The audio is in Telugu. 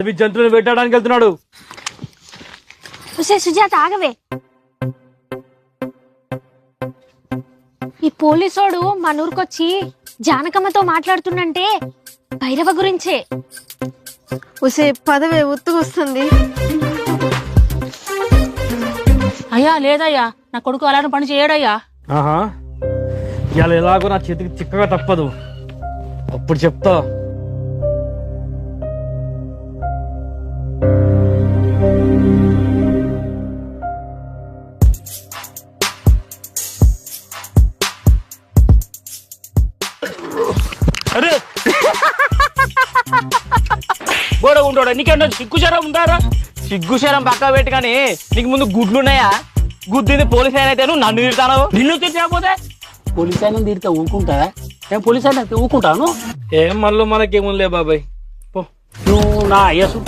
అవి జంతువులు వేటాడడానికి వెళ్తున్నాడు. సుజాత ఆగవే. ఈ పోలీసోడు మన ఊరికొచ్చి జానకమ్మతో మాట్లాడుతుందంటే భైరవ గురించే. ఉసే పదవే ఉత్తుకొస్తుంది. అయ్యా లేదయ్యా, నా కొడుకు అలాంటి పని చేయడయ్యా. ఆహా, ఇవాళ ఎలాగో నా చేతికి చిక్కగా తప్పదు, అప్పుడు చెప్తా. అరే గోడ ఉంటాడు, నీకేమన్నా సిగ్గుశరం ఉందారా? సిగ్గుశరం పక్క పెట్టి, కానీ నీకు ముందు గుడ్లున్నాయా? గుద్దింది పోలీస్ అయినా అయితే నువ్వు నన్ను తిడతాను. నిన్ను తిట్టకపోతే పోలీస్ అయినా తిడితే ఊరుకుంటావా? నేను పోలీస్ అయినా ఊరుకుంటాను. ఏం మనలో మనకేముందిలే బాబాయ్. నువ్వు నా అయ్యసు